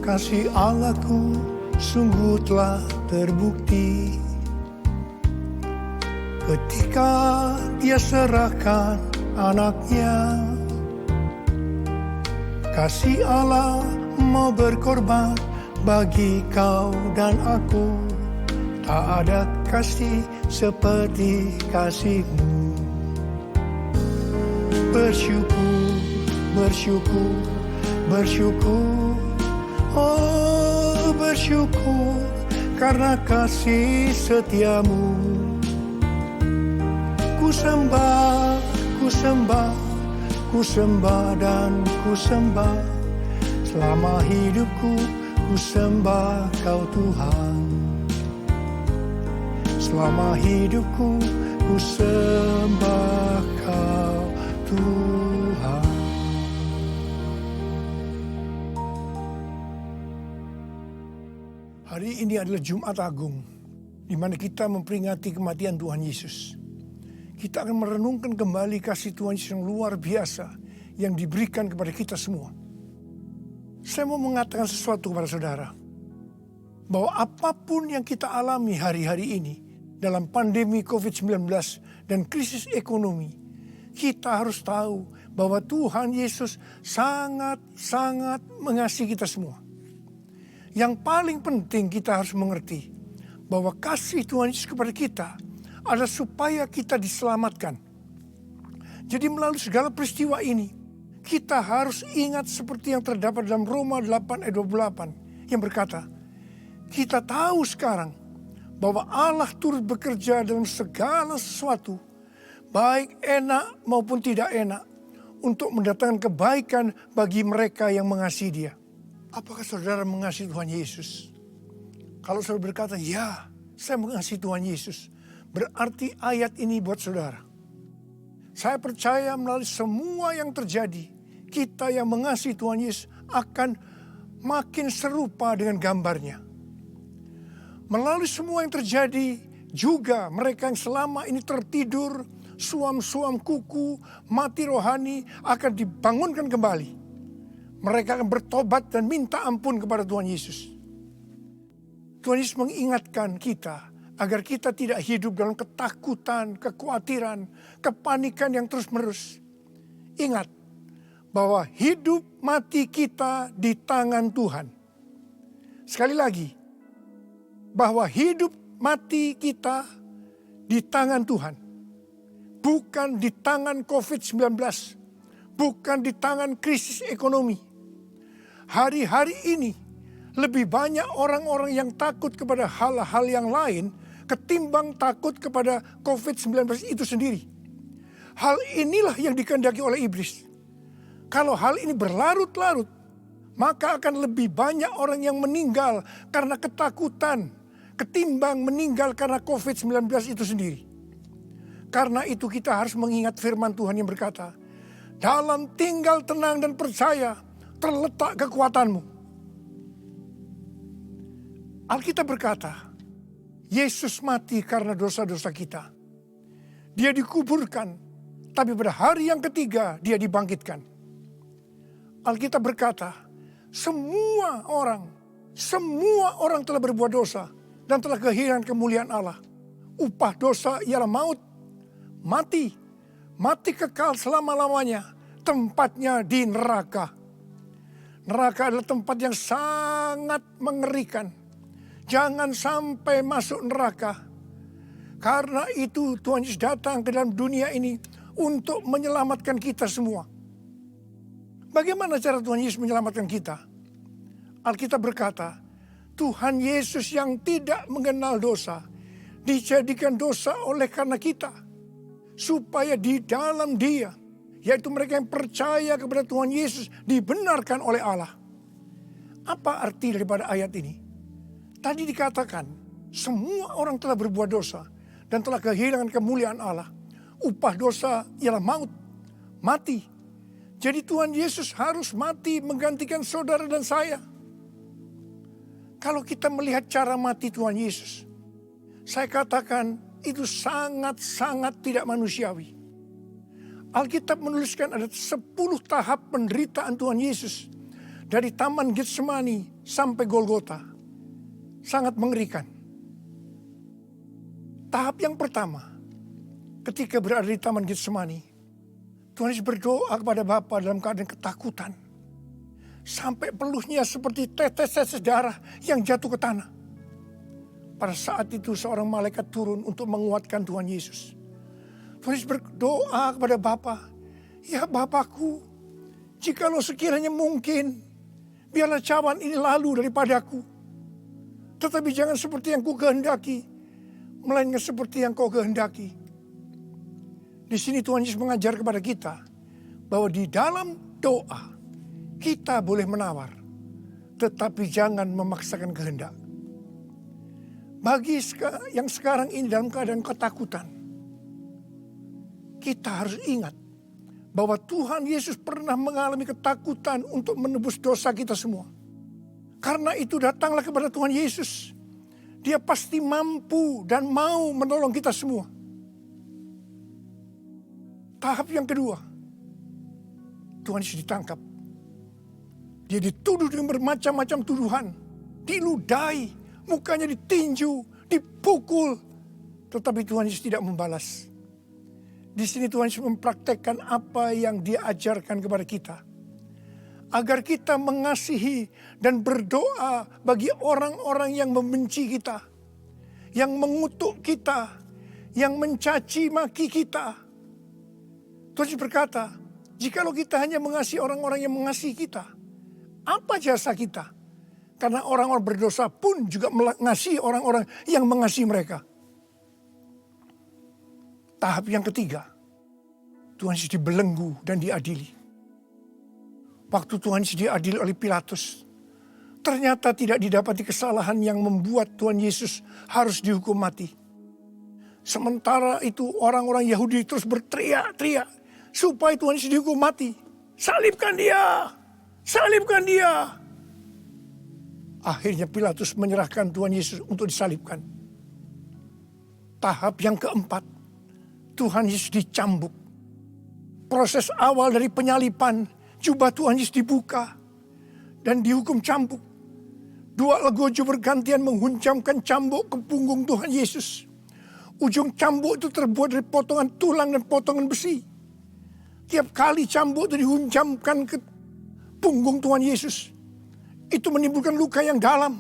Kasih Allahku sungguh telah terbukti ketika Dia serahkan anaknya. Kasih Allah mau berkorban bagi kau dan aku. Tak ada kasih seperti kasih-Mu. Bersyukur, bersyukur, bersyukur. Oh, bersyukur karena kasih setia-Mu. Ku sembah, ku sembah, ku sembah dan ku sembah. Selama hidupku ku sembah Kau Tuhan. Selama hidupku ku sembah Kau Tuhan. Hari ini adalah Jumat Agung, di mana kita memperingati kematian Tuhan Yesus. Kita akan merenungkan kembali kasih Tuhan Yesus yang luar biasa yang diberikan kepada kita semua. Saya mau mengatakan sesuatu kepada saudara, bahwa apapun yang kita alami hari-hari ini dalam pandemi COVID-19 dan krisis ekonomi, kita harus tahu bahwa Tuhan Yesus sangat-sangat mengasihi kita semua. Yang paling penting kita harus mengerti bahwa kasih Tuhan Yesus kepada kita adalah supaya kita diselamatkan. Jadi melalui segala peristiwa ini, kita harus ingat seperti yang terdapat dalam Roma 8 ayat 28 yang berkata, kita tahu sekarang bahwa Allah turut bekerja dalam segala sesuatu, baik enak maupun tidak enak, untuk mendatangkan kebaikan bagi mereka yang mengasihi Dia. Apakah saudara mengasihi Tuhan Yesus? Kalau saudara berkata, ya, saya mengasihi Tuhan Yesus, berarti ayat ini buat saudara. Saya percaya melalui semua yang terjadi, kita yang mengasihi Tuhan Yesus akan makin serupa dengan gambarnya. Melalui semua yang terjadi, juga mereka yang selama ini tertidur, suam-suam kuku, mati rohani akan dibangunkan kembali. Mereka akan bertobat dan minta ampun kepada Tuhan Yesus. Tuhan Yesus mengingatkan kita agar kita tidak hidup dalam ketakutan, kekhawatiran, kepanikan yang terus-menerus. Ingat bahwa hidup mati kita di tangan Tuhan. Sekali lagi, bahwa hidup mati kita di tangan Tuhan. Bukan di tangan COVID-19. Bukan di tangan krisis ekonomi. Hari-hari ini lebih banyak orang-orang yang takut kepada hal-hal yang lain ketimbang takut kepada COVID-19 itu sendiri. Hal inilah yang dikehendaki oleh iblis. Kalau hal ini berlarut-larut, maka akan lebih banyak orang yang meninggal karena ketakutan ketimbang meninggal karena COVID-19 itu sendiri. Karena itu kita harus mengingat firman Tuhan yang berkata, dalam tinggal tenang dan percaya terletak kekuatanmu. Alkitab berkata, Yesus mati karena dosa-dosa kita. Dia dikuburkan, tapi pada hari yang ketiga dia dibangkitkan. Alkitab berkata, semua orang telah berbuat dosa dan telah kehilangan kemuliaan Allah. Upah dosa ialah maut, mati kekal selama-lamanya, tempatnya di neraka. Neraka adalah tempat yang sangat mengerikan. Jangan sampai masuk neraka. Karena itu Tuhan Yesus datang ke dalam dunia ini untuk menyelamatkan kita semua. Bagaimana cara Tuhan Yesus menyelamatkan kita? Alkitab berkata, Tuhan Yesus yang tidak mengenal dosa, dijadikan dosa oleh karena kita. Supaya di dalam Dia, yaitu mereka yang percaya kepada Tuhan Yesus, dibenarkan oleh Allah. Apa arti daripada ayat ini? Tadi dikatakan, semua orang telah berbuat dosa dan telah kehilangan kemuliaan Allah. Upah dosa ialah maut, mati. Jadi Tuhan Yesus harus mati menggantikan saudara dan saya. Kalau kita melihat cara mati Tuhan Yesus, saya katakan itu sangat-sangat tidak manusiawi. Alkitab menuliskan ada 10 tahap penderitaan Tuhan Yesus. dari Taman Getsemani sampai Golgota sangat mengerikan. Tahap yang pertama, ketika berada di Taman Getsemani, Tuhan Yesus berdoa kepada Bapa dalam keadaan ketakutan. Sampai peluhnya seperti tetes-tetes darah yang jatuh ke tanah. Pada saat itu seorang malaikat turun untuk menguatkan Tuhan Yesus. Tuhan Yesus berdoa kepada Bapa, "Ya Bapakku, jikalau sekiranya mungkin, biarlah cawan ini lalu daripadaku. Tetapi jangan seperti yang ku kehendaki, melainkan seperti yang kau kehendaki." Di sini Tuhan Yesus mengajar kepada kita bahwa di dalam doa kita boleh menawar, tetapi jangan memaksakan kehendak. Bagi yang sekarang ini dalam keadaan ketakutan, kita harus ingat bahwa Tuhan Yesus pernah mengalami ketakutan untuk menebus dosa kita semua. Karena itu datanglah kepada Tuhan Yesus. Dia pasti mampu dan mau menolong kita semua. Tahap yang kedua, Tuhan Yesus ditangkap. Dia dituduh dengan bermacam-macam tuduhan. Diludahi, mukanya ditinju, dipukul. Tetapi Tuhan Yesus tidak membalas. Di sini Tuhan Yesus mempraktekkan apa yang Dia ajarkan kepada kita. Agar kita mengasihi dan berdoa bagi orang-orang yang membenci kita. Yang mengutuk kita. Yang mencaci maki kita. Tuhan Yesus berkata, jikalau kita hanya mengasihi orang-orang yang mengasihi kita, apa jasa kita? Karena orang-orang berdosa pun juga mengasihi orang-orang yang mengasihi mereka. Tahap yang ketiga, Tuhan Yesus dibelenggu dan diadili. Waktu Tuhan Yesus diadili oleh Pilatus, ternyata tidak didapati kesalahan yang membuat Tuhan Yesus harus dihukum mati. Sementara itu orang-orang Yahudi terus berteriak-teriak supaya Tuhan Yesus dihukum mati. Salibkan dia! Salibkan dia! Akhirnya Pilatus menyerahkan Tuhan Yesus untuk disalibkan. Tahap yang keempat, Tuhan Yesus dicambuk. Proses awal dari penyaliban, jubah Tuhan Yesus dibuka dan dihukum cambuk. Dua legojo bergantian menghunjamkan cambuk ke punggung Tuhan Yesus. Ujung cambuk itu terbuat dari potongan tulang dan potongan besi. Tiap kali cambuk itu dihunjamkan ke punggung Tuhan Yesus, itu menimbulkan luka yang dalam.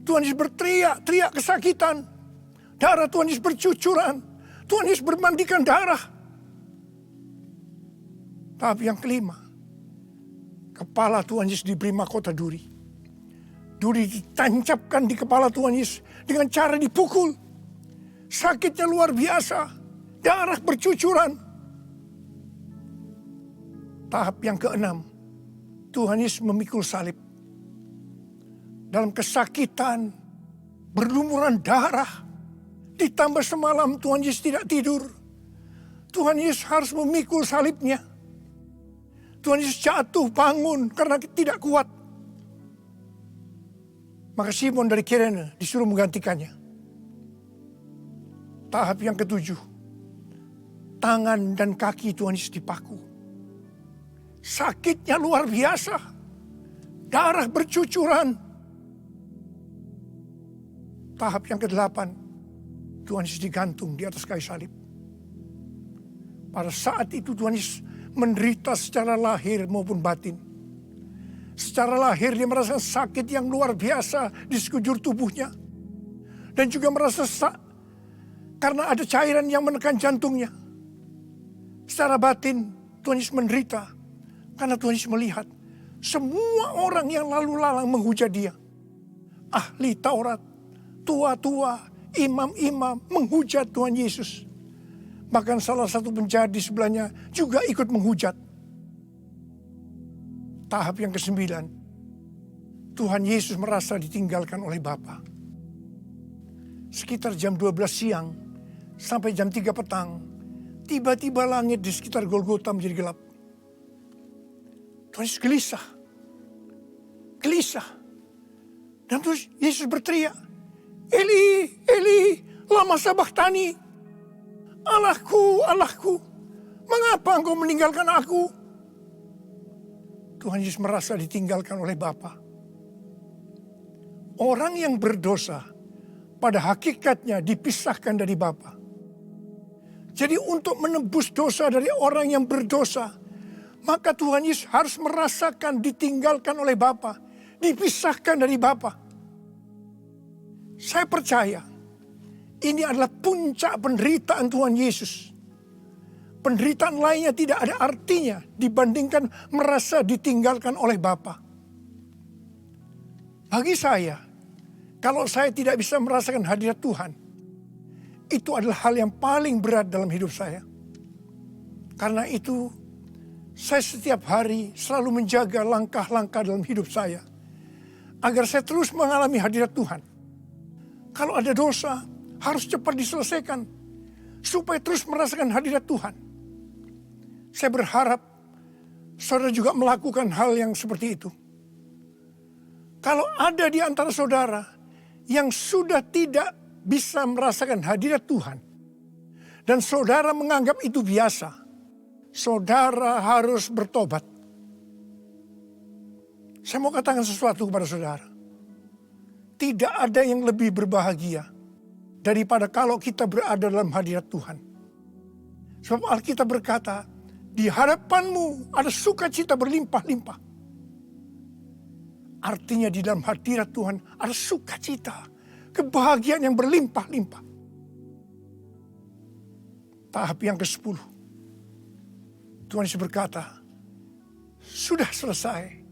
Tuhan Yesus berteriak kesakitan. Darah Tuhan Yesus bercucuran. Tuhan Yesus bermandikan darah. Tahap yang kelima, kepala Tuhan Yesus diberi mahkota duri. Duri ditancapkan di kepala Tuhan Yesus dengan cara dipukul. Sakitnya luar biasa. Darah bercucuran. Tahap yang keenam, Tuhan Yesus memikul salib. Dalam kesakitan, berlumuran darah. Ditambah semalam Tuhan Yesus tidak tidur. Tuhan Yesus harus memikul salibnya. Tuhan Yesus jatuh bangun karena tidak kuat. Maka Simon dari Kirene disuruh menggantikannya. Tahap yang ketujuh, tangan dan kaki Tuhan Yesus dipaku. Sakitnya luar biasa. Darah bercucuran. Tahap yang kedelapan, Tuhan Yesus digantung di atas kayu salib. Pada saat itu Tuhan Yesus menderita secara lahir maupun batin. Secara lahir dia merasa sakit yang luar biasa di sekujur tubuhnya. Dan juga merasa karena ada cairan yang menekan jantungnya. Secara batin Tuhan Yesus menderita karena Tuhan Yesus melihat semua orang yang lalu lalang menghujat dia. Ahli Taurat, tua-tua, imam-imam menghujat Tuhan Yesus. Bahkan salah satu penjahat di sebelahnya juga ikut menghujat. Tahap yang ke-9, Tuhan Yesus merasa ditinggalkan oleh Bapa. Sekitar jam 12 siang sampai jam 3 petang, tiba-tiba langit di sekitar Golgota menjadi gelap. Tuhan Yesus gelisah. Dan terus Yesus berteriak, Eli, Eli, lama sabachthani. Allahku, Allahku, mengapa engkau meninggalkan aku? Tuhan Yesus merasa ditinggalkan oleh Bapa. Orang yang berdosa pada hakikatnya dipisahkan dari Bapa. Jadi untuk menebus dosa dari orang yang berdosa, maka Tuhan Yesus harus merasakan ditinggalkan oleh Bapa, dipisahkan dari Bapa. Saya percaya ini adalah puncak penderitaan Tuhan Yesus. Penderitaan lainnya tidak ada artinya dibandingkan merasa ditinggalkan oleh Bapa. Bagi saya, kalau saya tidak bisa merasakan hadirat Tuhan, itu adalah hal yang paling berat dalam hidup saya. Karena itu, saya setiap hari selalu menjaga langkah-langkah dalam hidup saya, agar saya terus mengalami hadirat Tuhan. Kalau ada dosa, harus cepat diselesaikan, supaya terus merasakan hadirat Tuhan. Saya berharap saudara juga melakukan hal yang seperti itu. Kalau ada di antara saudara yang sudah tidak bisa merasakan hadirat Tuhan, dan saudara menganggap itu biasa, saudara harus bertobat. Saya mau katakan sesuatu kepada saudara. Tidak ada yang lebih berbahagia daripada kalau kita berada dalam hadirat Tuhan. Sebab Alkitab berkata, di hadapanmu ada sukacita berlimpah-limpah. Artinya di dalam hadirat Tuhan ada sukacita, kebahagiaan yang berlimpah-limpah. Tahap yang ke-10. Tuhan Yesus berkata, sudah selesai.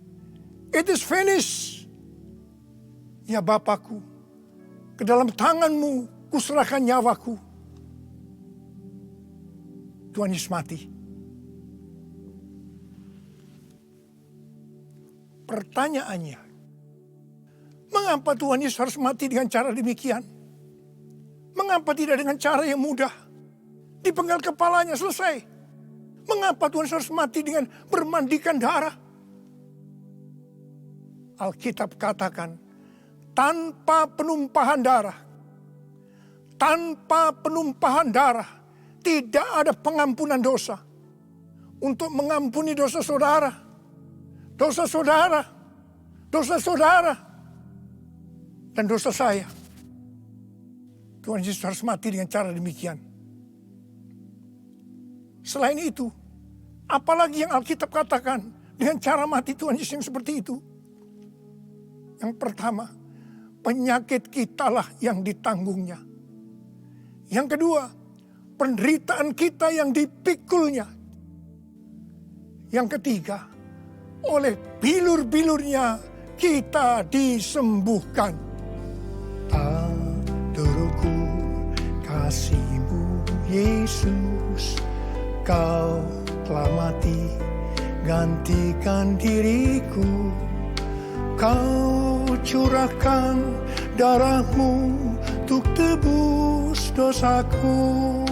It is finished. Ya Bapakku, ke dalam tanganmu kuserahkan nyawaku. Tuhan Yesus mati. Pertanyaannya, mengapa Tuhan Yesus harus mati dengan cara demikian? Mengapa tidak dengan cara yang mudah? Dipenggal kepalanya, selesai. Mengapa Tuhan Yesus harus mati dengan bermandikan darah? Alkitab katakan, tanpa penumpahan darah, tidak ada pengampunan dosa. Untuk mengampuni dosa saudara, dan dosa saya, Tuhan Yesus harus mati dengan cara demikian. Selain itu, apalagi yang Alkitab katakan dengan cara mati Tuhan Yesus yang seperti itu? Yang pertama, penyakit kitalah yang ditanggungnya. Yang kedua, penderitaan kita yang dipikulnya. Yang ketiga, oleh bilur-bilurnya kita disembuhkan. Aduhku kasih-Mu Yesus, Kau telah mati gantikan diriku. Kau curahkan darah-Mu untuk tebus dosaku.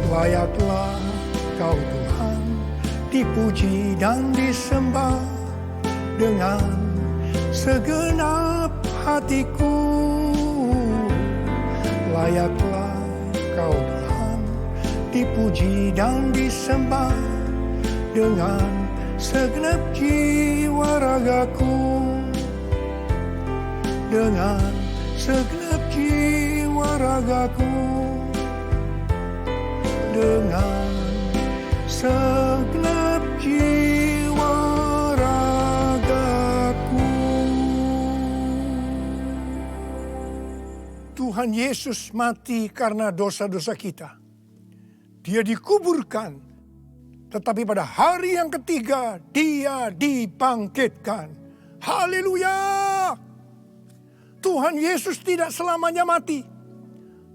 Layaklah Kau Tuhan dipuji dan disembah dengan segenap hatiku. Layaklah Kau Tuhan dipuji dan disembah dengan segenap jiwa ragaku. Dengan segenap jiwa ragaku. Dengan segenap jiwa ragaku. Tuhan Yesus mati karena dosa-dosa kita. Dia dikuburkan, tetapi pada hari yang ketiga dia dibangkitkan. Haleluya! Tuhan Yesus tidak selamanya mati,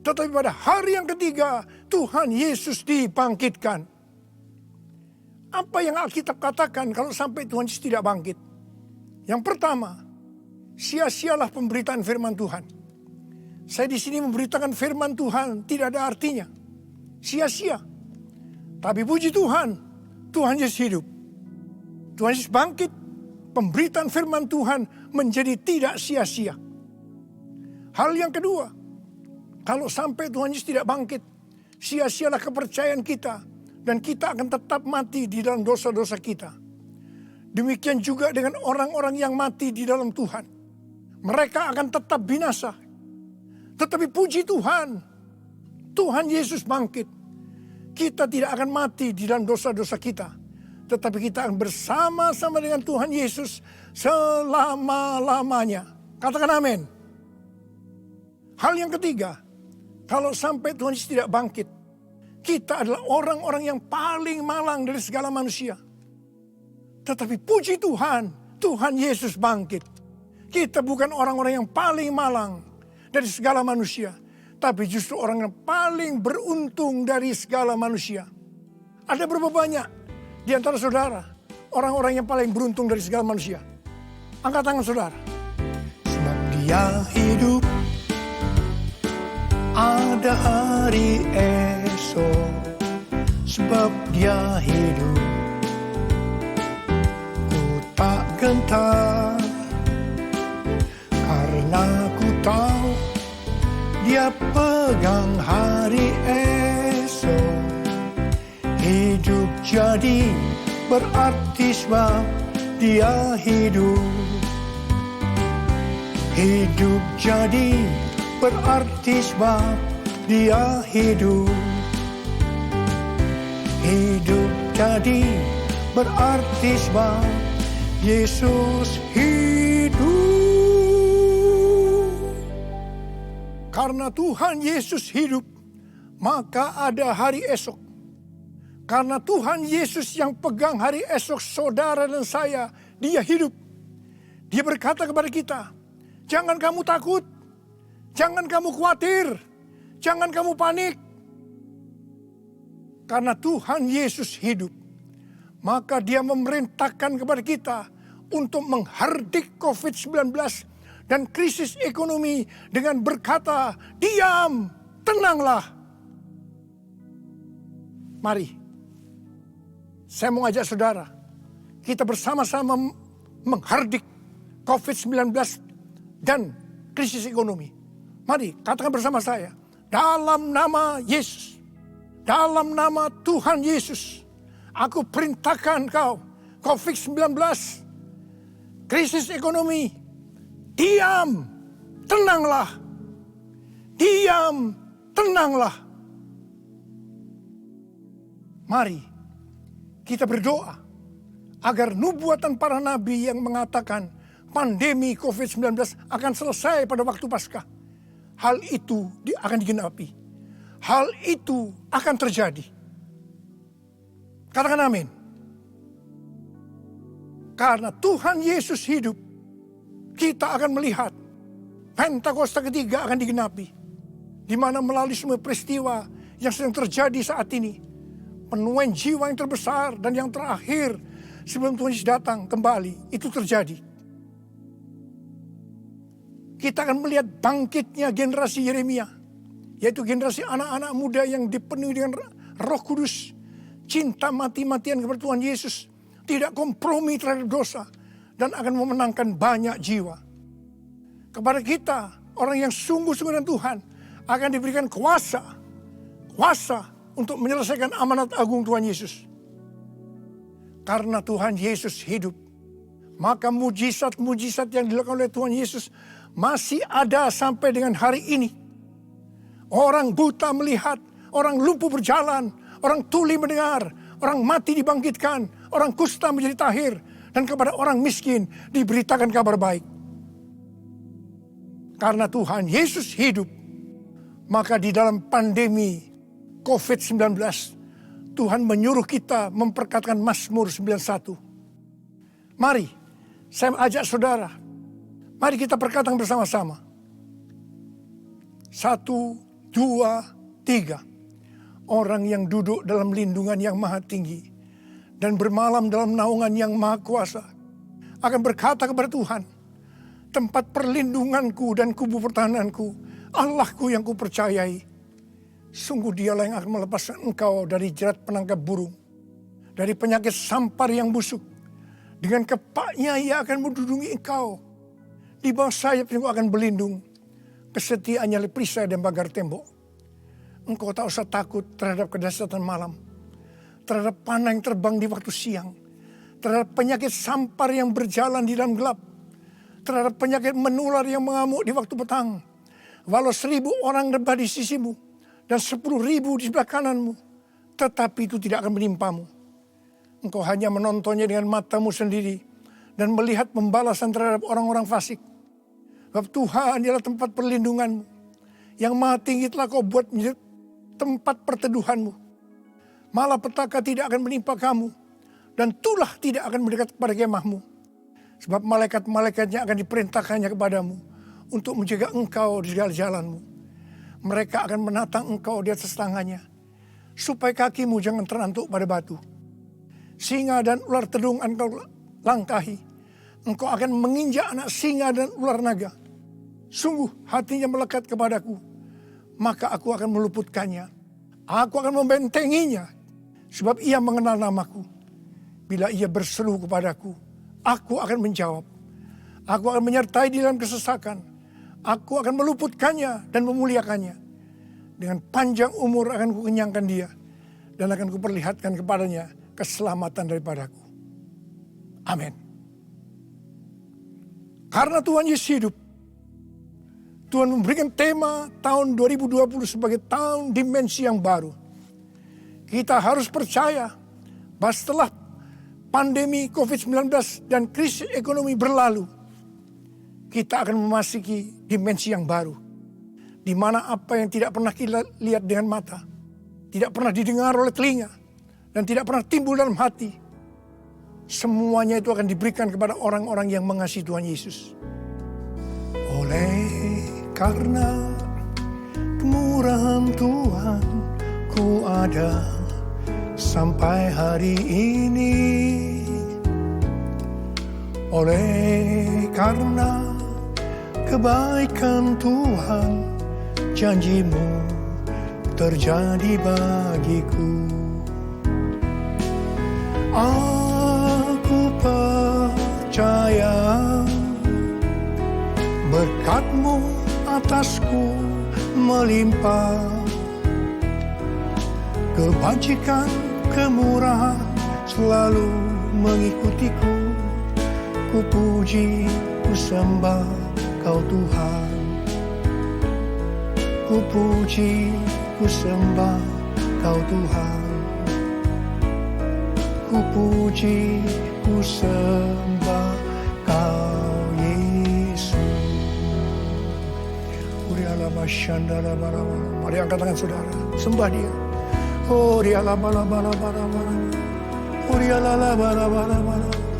tetapi pada hari yang ketiga Tuhan Yesus dibangkitkan. Apa yang Alkitab katakan kalau sampai Tuhan Yesus tidak bangkit? Yang pertama, sia-sialah pemberitaan firman Tuhan. Saya di sini memberitakan firman Tuhan tidak ada artinya. Sia-sia. Tapi puji Tuhan, Tuhan Yesus hidup. Tuhan Yesus bangkit. Pemberitaan firman Tuhan menjadi tidak sia-sia. Hal yang kedua, kalau sampai Tuhan Yesus tidak bangkit, sia-sialah kepercayaan kita. Dan kita akan tetap mati di dalam dosa-dosa kita. Demikian juga dengan orang-orang yang mati di dalam Tuhan. Mereka akan tetap binasa. Tetapi puji Tuhan, Tuhan Yesus bangkit. Kita tidak akan mati di dalam dosa-dosa kita. Tetapi kita akan bersama-sama dengan Tuhan Yesus selama-lamanya. Katakan amin. Hal yang ketiga, kalau sampai Tuhan Yesus tidak bangkit, kita adalah orang-orang yang paling malang dari segala manusia. Tetapi puji Tuhan, Tuhan Yesus bangkit. Kita bukan orang-orang yang paling malang dari segala manusia, tapi justru orang yang paling beruntung dari segala manusia. Ada berapa banyak di antara saudara orang-orang yang paling beruntung dari segala manusia? Angkat tangan saudara. Sebab Dia hidup, ada hari esok. Sebab Dia hidup, ku tak gentar, karena ku tahu Dia pegang hari esok. Hidup jadi berarti sebab Dia hidup. Hidup jadi berarti sebab Dia hidup. Hidup jadi berarti sebab Yesus hidup. Karena Tuhan Yesus hidup, maka ada hari esok. Karena Tuhan Yesus yang pegang hari esok saudara dan saya, Dia hidup. Dia berkata kepada kita, jangan kamu takut, jangan kamu khawatir, jangan kamu panik. Karena Tuhan Yesus hidup, maka Dia memerintahkan kepada kita untuk menghardik COVID-19 dan krisis ekonomi dengan berkata, diam, tenanglah. Mari, saya mau ajak saudara, kita bersama-sama menghardik COVID-19 dan krisis ekonomi. Mari, katakan bersama saya, dalam nama Yesus, dalam nama Tuhan Yesus, aku perintahkan kau, COVID-19, krisis ekonomi, diam, tenanglah. Diam, tenanglah. Mari kita berdoa agar nubuatan para nabi yang mengatakan pandemi COVID-19 akan selesai pada waktu Paskah. Hal itu akan digenapi. Hal itu akan terjadi. Katakan amin. Karena Tuhan Yesus hidup, kita akan melihat Pentakosta ketiga akan digenapi. Di mana melalui semua peristiwa yang sedang terjadi saat ini, penuaian jiwa yang terbesar dan yang terakhir sebelum Tuhan Yesus datang kembali, itu terjadi. Kita akan melihat bangkitnya generasi Yeremia, yaitu generasi anak-anak muda yang dipenuhi dengan Roh Kudus, cinta mati-matian kepada Tuhan Yesus, tidak kompromi terhadap dosa, dan akan memenangkan banyak jiwa. Kepada kita, orang yang sungguh-sungguh dengan Tuhan, akan diberikan kuasa untuk menyelesaikan amanat agung Tuhan Yesus. Karena Tuhan Yesus hidup, maka mujizat-mujizat yang dilakukan oleh Tuhan Yesus masih ada sampai dengan hari ini. Orang buta melihat, orang lumpuh berjalan, orang tuli mendengar, orang mati dibangkitkan, orang kusta menjadi tahir, dan kepada orang miskin diberitakan kabar baik. Karena Tuhan Yesus hidup, maka di dalam pandemi COVID-19, Tuhan menyuruh kita memperkatakan Mazmur 91. Mari, saya ajak saudara, mari kita perkatakan bersama-sama. 1, 2, 3. Orang yang duduk dalam lindungan yang maha tinggi dan bermalam dalam naungan yang maha kuasa akan berkata kepada Tuhan, tempat perlindunganku dan kubu pertahananku, Allahku yang kupercayai. Sungguh Dialah yang akan melepaskan engkau dari jerat penangkap burung, dari penyakit sampar yang busuk. Dengan kepaknya Ia akan mendudungi engkau. Di bawah sayapnya engkau akan berlindung. Kesetiaannya perisai dan pagar tembok. Engkau tak usah takut terhadap kedahsyatan malam, terhadap panah yang terbang di waktu siang, terhadap penyakit sampar yang berjalan di dalam gelap, terhadap penyakit menular yang mengamuk di waktu petang. Walau 1.000 orang rebah di sisimu dan 10.000 di sebelah kananmu, tetapi itu tidak akan menimpamu. Engkau hanya menontonnya dengan matamu sendiri dan melihat pembalasan terhadap orang-orang fasik. Sebab Tuhan adalah tempat perlindunganmu. Yang maha tinggi telah kau buat menjadi tempat perteduhanmu. Malapetaka tidak akan menimpa kamu, dan tulah tidak akan mendekat kepada kemahmu. Sebab malaikat-malaikatnya akan diperintahkannya kepadamu untuk menjaga engkau di segala jalanmu. Mereka akan menatang engkau di atas tangannya, supaya kakimu jangan terantuk pada batu. Singa dan ular tedung engkau langkahi. Engkau akan menginjak anak singa dan ular naga. Sungguh hatinya melekat kepadaku, maka aku akan meluputkannya. Aku akan membentenginya, sebab ia mengenal namaku. Bila ia berseru kepadaku, aku akan menjawab. Aku akan menyertai di dalam kesesakan. Aku akan meluputkannya dan memuliakannya. Dengan panjang umur akan kukenyangkan dia, dan akan kuperlihatkan kepadanya keselamatan daripadaku. Amin. Karena Tuhan Yesus hidup, Tuhan memberikan tema tahun 2020 sebagai tahun dimensi yang baru. Kita harus percaya bahwa setelah pandemi COVID-19 dan krisis ekonomi berlalu, kita akan memasuki dimensi yang baru. Di mana apa yang tidak pernah kita lihat dengan mata, tidak pernah didengar oleh telinga, dan tidak pernah timbul dalam hati, semuanya itu akan diberikan kepada orang-orang yang mengasihi Tuhan Yesus. Oleh karena kemurahan Tuhan, ku ada sampai hari ini. Oleh karena kebaikan Tuhan, janjimu terjadi bagiku. Aku percaya berkat-Mu atasku melimpah. Kebajikan, kemurahan selalu mengikutiku. Ku puji, ku sembah Kau Tuhan. Ku puji, ku sembah Kau Tuhan. Ku puji, ku sembah Kau Yesus. Mari angkat tangan saudara, sembah Dia. Oh Dia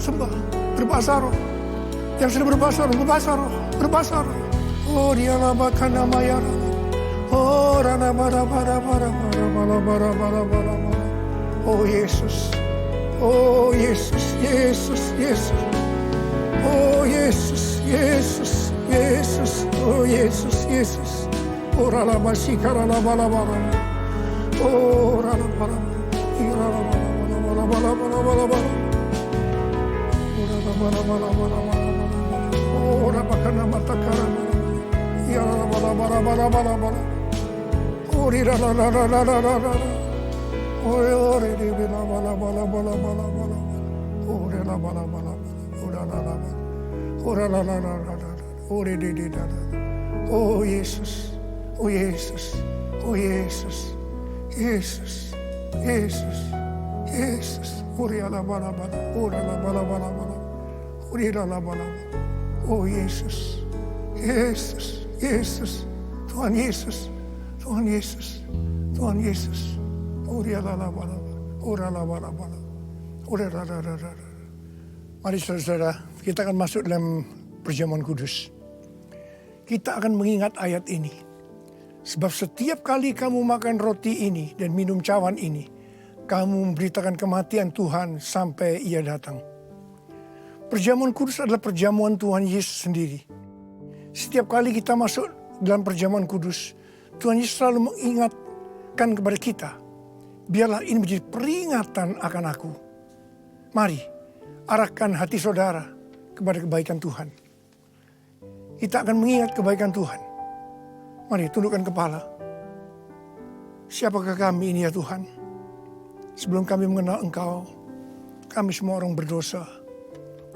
sembah, berbahasa roh. Yang sudah berbahasa roh, berbahasa roh. Oh Dia labakana mayara. Oh rana bara. Oh Yesus. Oh Yesus, Yesus, Yesus. Oh Yesus, Yesus, Yesus. Oh Yesus, Yesus. Oh rala masikara la bala. Oh rala bala. Irala bala. Oh rala bakana matakara. Irala bala. Oh rala la. Oh re de bala. Oh re la bala. Oh la. Oh re de. Oh Yesus. Oh Yesus. Oh Yesus. Yesus. Yesus. Yesus. Oh re la bala. Oh la bala. Oh re la bala. Oh Yesus. Yesus. Yesus. Tuhan Yesus. Tuhan Yesus. Tuhan Yesus. Mari saudara-saudara, kita akan masuk dalam perjamuan kudus. Kita akan mengingat ayat ini. Sebab setiap kali kamu makan roti ini dan minum cawan ini, kamu memberitakan kematian Tuhan sampai Ia datang. Perjamuan kudus adalah perjamuan Tuhan Yesus sendiri. Setiap kali kita masuk dalam perjamuan kudus, Tuhan Yesus selalu mengingatkan kepada kita, biarlah ini menjadi peringatan akan aku. Mari, arahkan hati saudara kepada kebaikan Tuhan. Kita akan mengingat kebaikan Tuhan. Mari, tundukkan kepala. Siapakah kami ini ya Tuhan? Sebelum kami mengenal Engkau, Kami semua orang berdosa.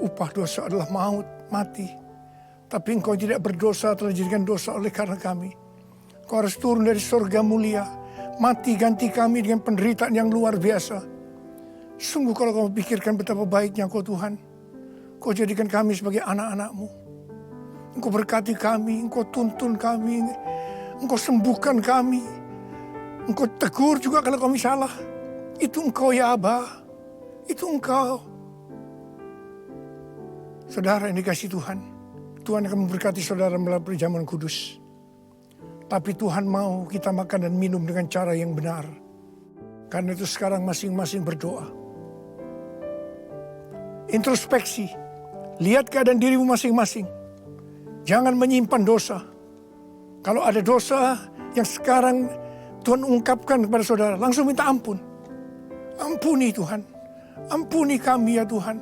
Upah dosa adalah maut, mati. Tapi Engkau tidak berdosa telah dijadikan dosa oleh karena kami. Kau harus turun dari surga mulia. Mati ganti kami dengan penderitaan yang luar biasa. Sungguh kalau kau pikirkan betapa baiknya Kau Tuhan. Kau jadikan kami sebagai anak-anak-Mu. Engkau berkati kami, Engkau tuntun kami. Engkau sembuhkan kami. Engkau tegur juga kalau kami salah. Itu Engkau ya Aba. Itu Engkau. Saudara yang dikasihi Tuhan. Tuhan akan memberkati saudara melalui perjamuan kudus. Tapi Tuhan mau kita makan dan minum dengan cara yang benar. Karena itu sekarang masing-masing berdoa. Introspeksi. Lihat keadaan dirimu masing-masing. Jangan menyimpan dosa. Kalau ada dosa yang sekarang Tuhan ungkapkan kepada saudara, langsung minta ampun. Ampuni Tuhan. Ampuni kami ya Tuhan.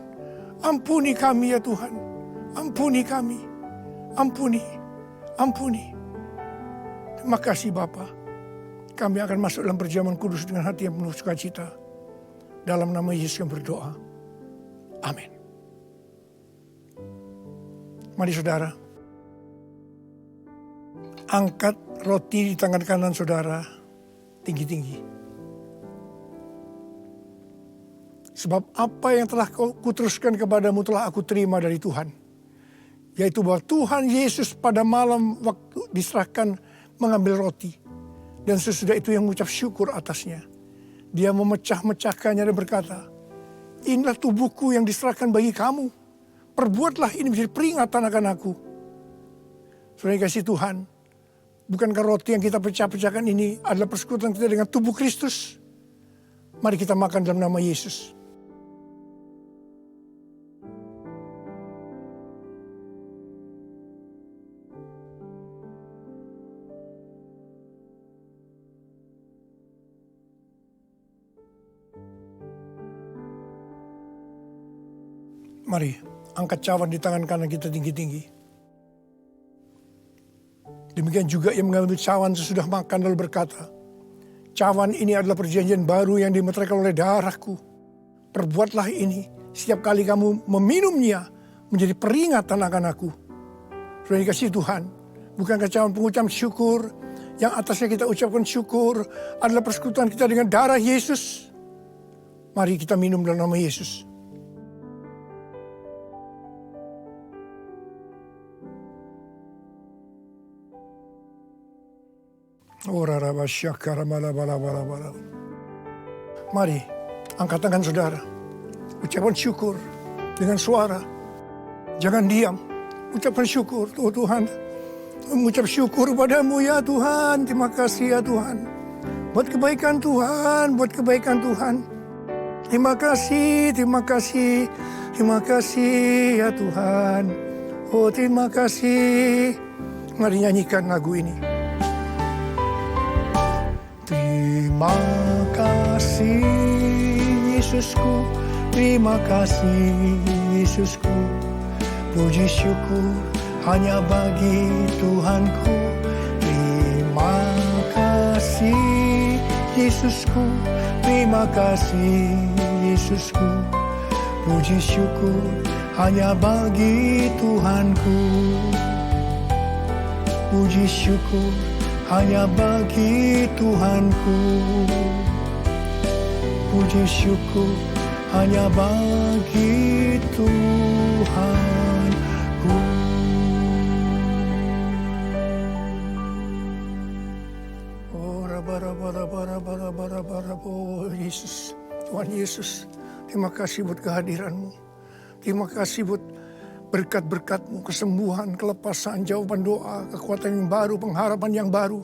Ampuni kami ya Tuhan. Ampuni kami. Ampuni. Ampuni. Terima kasih Bapa. Kami akan masuk dalam perjamuan kudus dengan hati yang penuh sukacita. Dalam nama Yesus yang berdoa. Amin. Mari saudara. Angkat roti di tangan kanan saudara. Tinggi-tinggi. Sebab apa yang telah kuteruskan kepadamu telah aku terima dari Tuhan. Yaitu bahwa Tuhan Yesus pada malam waktu diserahkan mengambil roti. Dan sesudah itu yang mengucap syukur atasnya. Dia memecah-mecahkannya dan berkata, inilah tubuhku yang diserahkan bagi kamu. Perbuatlah ini menjadi peringatan akan aku. Saudara kasih Tuhan, bukankah roti yang kita pecah-pecahkan ini adalah persekutuan kita dengan tubuh Kristus? Mari kita makan dalam nama Yesus. Mari, angkat cawan di tangan kanan kita tinggi-tinggi. Demikian juga yang mengambil cawan sesudah makan lalu berkata, cawan ini adalah perjanjian baru yang dimeteraikan oleh darahku. Perbuatlah ini setiap kali kamu meminumnya menjadi peringatan akan aku. Sudah dikasih Tuhan, bukankah cawan pengucapan syukur yang atasnya kita ucapkan syukur adalah persekutuan kita dengan darah Yesus? Mari kita minum dalam nama Yesus. Mari, angkat tangan saudara. Ucapan syukur dengan suara. Jangan diam. Ucapan syukur. Oh Tuhan, mengucap syukur padamu ya Tuhan. Terima kasih ya Tuhan. Buat kebaikan Tuhan, buat kebaikan Tuhan. Terima kasih, terima kasih. Terima kasih ya Tuhan. Oh terima kasih. Mari nyanyikan lagu ini. Terima kasih Yesusku, terima kasih Yesusku. Puji syukur hanya bagi Tuhanku. Terima kasih Yesusku, terima kasih Yesusku. Puji syukur hanya bagi Tuhanku. Puji syukur hanya bagi Tuhanku. Puji syukur hanya bagi Tuhanku. Oh, oh Yesus, Tuhan Yesus, terima kasih buat kehadiran-Mu. Terima kasih buat berkat-berkat-Mu, kesembuhan, kelepasan, jawaban doa, kekuatan yang baru, pengharapan yang baru.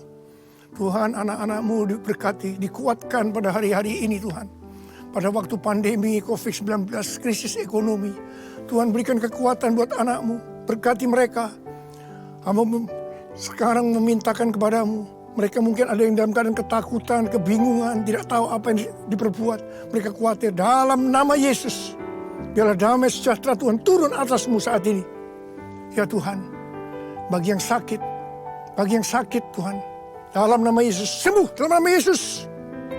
Tuhan, anak-anak-Mu diberkati, dikuatkan pada hari-hari ini Tuhan. Pada waktu pandemi COVID-19, krisis ekonomi, Tuhan berikan kekuatan buat anak-Mu, berkati mereka. Hamba sekarang memintakan kepadamu, mereka mungkin ada yang dalam keadaan ketakutan, kebingungan, tidak tahu apa yang diperbuat. Mereka khawatir dalam nama Yesus. Biarlah damai sejahtera Tuhan turun atasmu saat ini. Ya Tuhan, bagi yang sakit Tuhan. Dalam nama Yesus, sembuh dalam nama Yesus.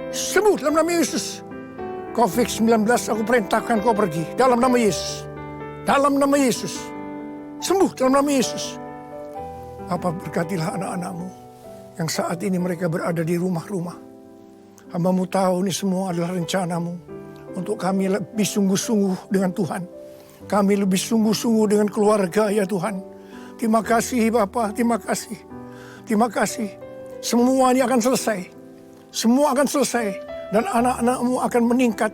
Sembuh dalam nama Yesus. COVID-19 aku perintahkan kau pergi. Dalam nama Yesus. Dalam nama Yesus. Sembuh dalam nama Yesus. Bapa, berkatilah anak-anakmu yang saat ini mereka berada di rumah-rumah. Hamba-Mu tahu ini semua adalah rencana-Mu untuk kami lebih sungguh-sungguh dengan Tuhan. Kami lebih sungguh-sungguh dengan keluarga ya Tuhan. Terima kasih Bapa, terima kasih. Terima kasih. Semuanya akan selesai. Semua akan selesai. Dan anak-anak-Mu akan meningkat.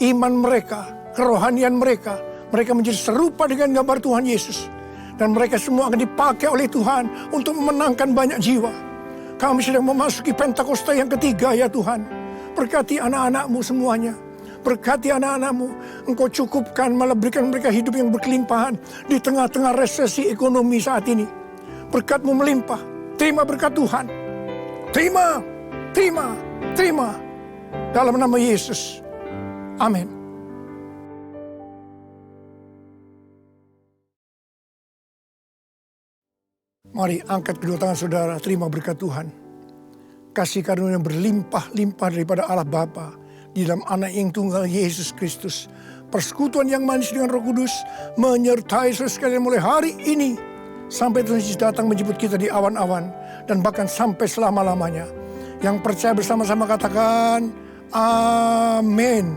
Iman mereka, kerohanian mereka. Mereka menjadi serupa dengan gambar Tuhan Yesus. Dan mereka semua akan dipakai oleh Tuhan untuk memenangkan banyak jiwa. Kami sedang memasuki Pentakosta yang ketiga ya Tuhan. Berkati anak-anak-Mu semuanya. Berkati anak-anak-Mu. Engkau cukupkan, malah berikan mereka hidup yang berkelimpahan di tengah-tengah resesi ekonomi saat ini. Berkat-Mu melimpah. Terima berkat Tuhan. Terima, terima, terima. Dalam nama Yesus. Amin. Mari angkat kedua tangan saudara, terima berkat Tuhan. Kasih karunia yang berlimpah-limpah daripada Allah Bapa di dalam anak yang tunggal Yesus Kristus. Persekutuan yang manis dengan Roh Kudus menyertai saudara sekalian mulai hari ini sampai Tuhan Yesus datang menjemput kita di awan-awan dan bahkan sampai selama-lamanya. Yang percaya bersama-sama katakan amin.